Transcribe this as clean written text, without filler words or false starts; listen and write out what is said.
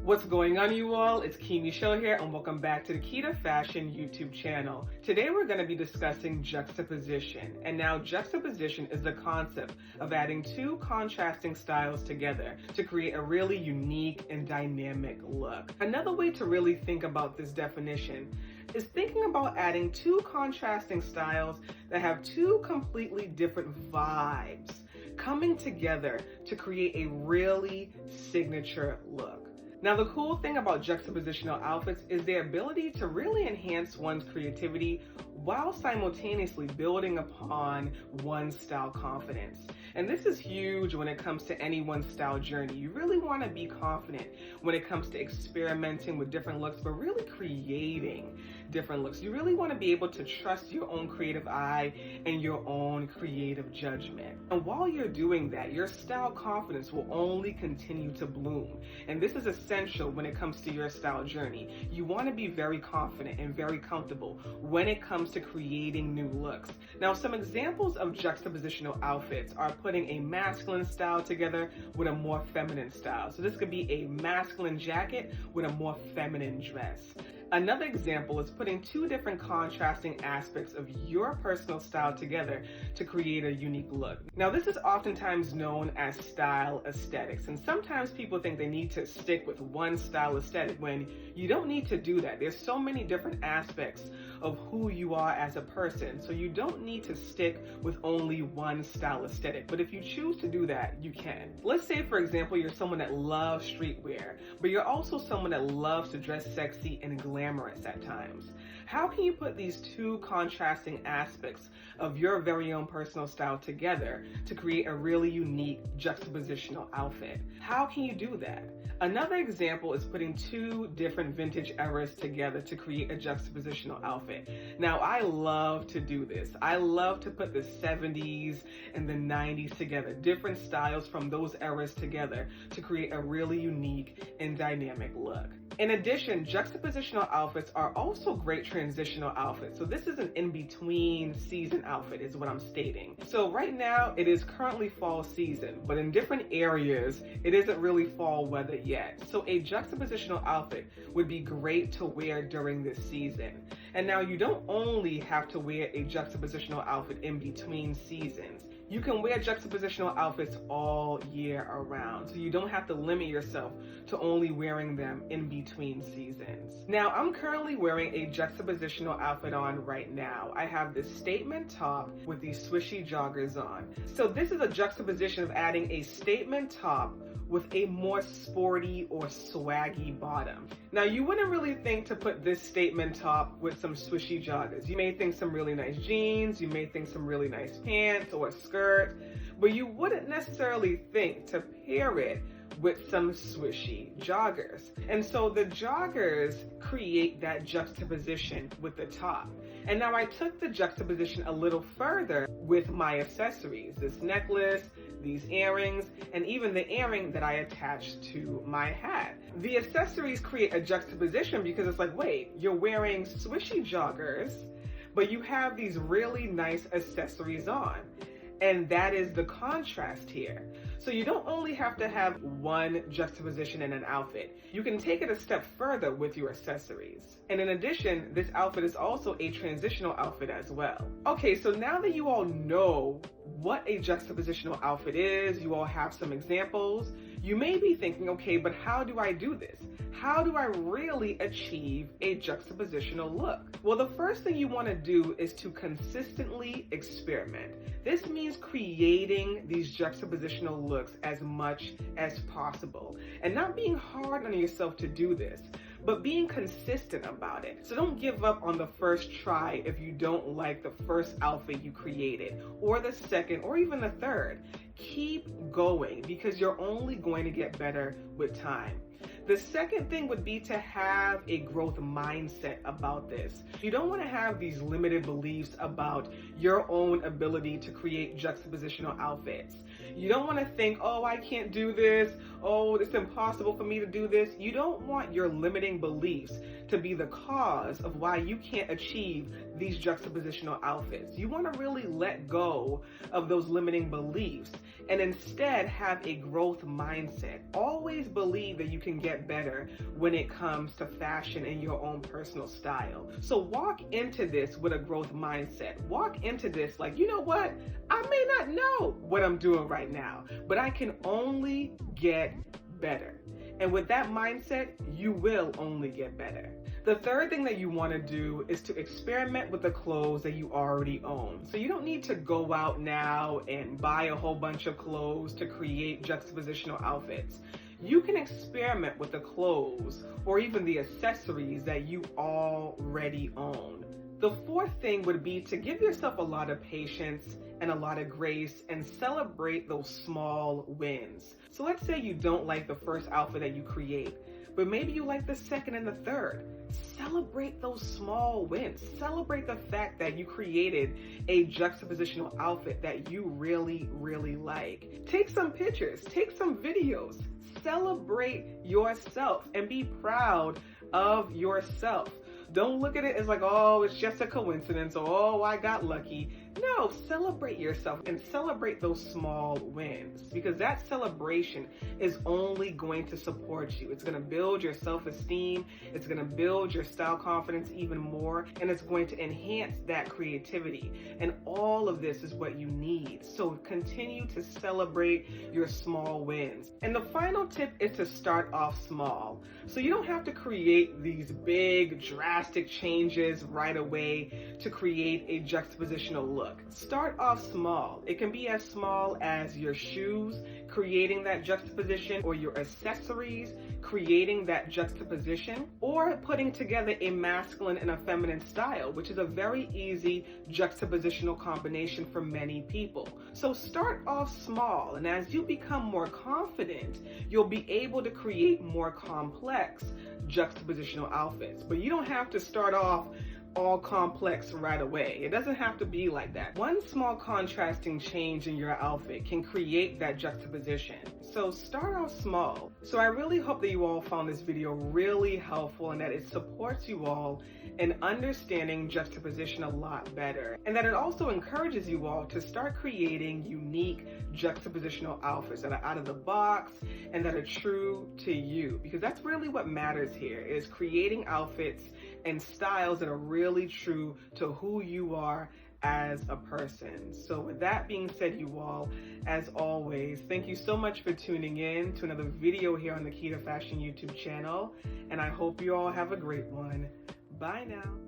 What's going on, you all? It's Kimi Show here, and welcome back to the Key to Fashion YouTube channel. Today we're going to be discussing juxtaposition. And now juxtaposition is the concept of adding two contrasting styles together to create a really unique and dynamic look. Another way to really think about this definition is thinking about adding two contrasting styles that have two completely different vibes coming together to create a really signature look. Now, the cool thing about juxtapositional outfits is their ability to really enhance one's creativity while simultaneously building upon one's style confidence. And this is huge when it comes to anyone's style journey. You really want to be confident when it comes to experimenting with different looks, but really creating different looks. You really want to be able to trust your own creative eye and your own creative judgment. And while you're doing that, your style confidence will only continue to bloom. And this is essential when it comes to your style journey. You want to be very confident and very comfortable when it comes to creating new looks. Now, some examples of juxtapositional outfits are putting a masculine style together with a more feminine style. So this could be a masculine jacket with a more feminine dress. Another example is putting two different contrasting aspects of your personal style together to create a unique look. Now, this is oftentimes known as style aesthetics, and sometimes people think they need to stick with one style aesthetic when you don't need to do that. There's so many different aspects of who you are as a person, so you don't need to stick with only one style aesthetic. But if you choose to do that, you can. Let's say, for example, you're someone that loves streetwear, but you're also someone that loves to dress sexy and glamorous at times. How can you put these two contrasting aspects of your very own personal style together to create a really unique juxtapositional outfit? How can you do that? Another example is putting two different vintage eras together to create a juxtapositional outfit. Now, I love to do this. I love to put the 70s and the 90s together, different styles from those eras together to create a really unique and dynamic look. In addition, juxtapositional outfits are also great transitional outfits. So this is an in-between season outfit is what I'm stating. So right now it is currently fall season, but in different areas, it isn't really fall weather yet. So a juxtapositional outfit would be great to wear during this season. And now you don't only have to wear a juxtapositional outfit in between seasons. You can wear juxtapositional outfits all year around, so you don't have to limit yourself to only wearing them in between seasons. Now, I'm currently wearing a juxtapositional outfit on right now. I have this statement top with these swishy joggers on. So this is a juxtaposition of adding a statement top with a more sporty or swaggy bottom. Now, you wouldn't really think to put this statement top with some swishy joggers. You may think some really nice jeans, you may think some really nice pants or a skirt, but you wouldn't necessarily think to pair it with some swishy joggers. And so the joggers create that juxtaposition with the top. And now I took the juxtaposition a little further with my accessories, this necklace, these earrings, and even the earring that I attached to my hat. The accessories create a juxtaposition because it's like, wait, you're wearing swishy joggers, but you have these really nice accessories on. And that is the contrast here. So you don't only have to have one juxtaposition in an outfit. You can take it a step further with your accessories. And in addition, this outfit is also a transitional outfit as well. Okay, so now that you all know what a juxtapositional outfit is, you all have some examples, you may be thinking, okay, but how do I do this? How do I really achieve a juxtapositional look? Well, the first thing you want to do is to consistently experiment. This means creating these juxtapositional looks as much as possible and not being hard on yourself to do this, but being consistent about it. So don't give up on the first try if you don't like the first outfit you created, or the second, or even the third. Keep going because you're only going to get better with time. The second thing would be to have a growth mindset about this. You don't want to have these limited beliefs about your own ability to create juxtapositional outfits. You don't want to think, oh, I can't do this. Oh, it's impossible for me to do this. You don't want your limiting beliefs to be the cause of why you can't achieve these juxtapositional outfits. You want to really let go of those limiting beliefs and instead have a growth mindset. Always believe that you can get get better when it comes to fashion and your own personal style. So walk into this with a growth mindset. Walk into this like, you know what? I may not know what I'm doing right now, but I can only get better. And with that mindset, you will only get better. The third thing that you want to do is to experiment with the clothes that you already own. So you don't need to go out now and buy a whole bunch of clothes to create juxtapositional outfits. You can experiment with the clothes or even the accessories that you already own. The fourth thing would be to give yourself a lot of patience and a lot of grace and celebrate those small wins. So let's say you don't like the first outfit that you create, but maybe you like the second and the third. Celebrate those small wins. Celebrate the fact that you created a juxtapositional outfit that you really, really like. Take some pictures, take some videos. Celebrate yourself and be proud of yourself. Don't look at it as like, oh, it's just a coincidence, or oh, I got lucky. No, celebrate yourself and celebrate those small wins, because that celebration is only going to support you. It's going to build your self-esteem. It's going to build your style confidence even more, and it's going to enhance that creativity. And all of this is what you need. So continue to celebrate your small wins. And the final tip is to start off small. So you don't have to create these big, drastic changes right away to create a juxtapositional look. Start off small. It can be as small as your shoes, creating that juxtaposition, or your accessories, creating that juxtaposition, or putting together a masculine and a feminine style, which is a very easy juxtapositional combination for many people. So start off small, and as you become more confident, you'll be able to create more complex juxtapositional outfits. But you don't have to start off all complex right away. It doesn't have to be like that. One small contrasting change in your outfit can create that juxtaposition. So start off small. So I really hope that you all found this video really helpful and that it supports you all in understanding juxtaposition a lot better, and that it also encourages you all to start creating unique juxtapositional outfits that are out of the box and that are true to you, because that's really what matters here, is creating outfits and styles that are really true to who you are as a person. So with that being said, you all, as always, thank you so much for tuning in to another video here on the Key to Fashion YouTube channel, and I hope you all have a great one. Bye now.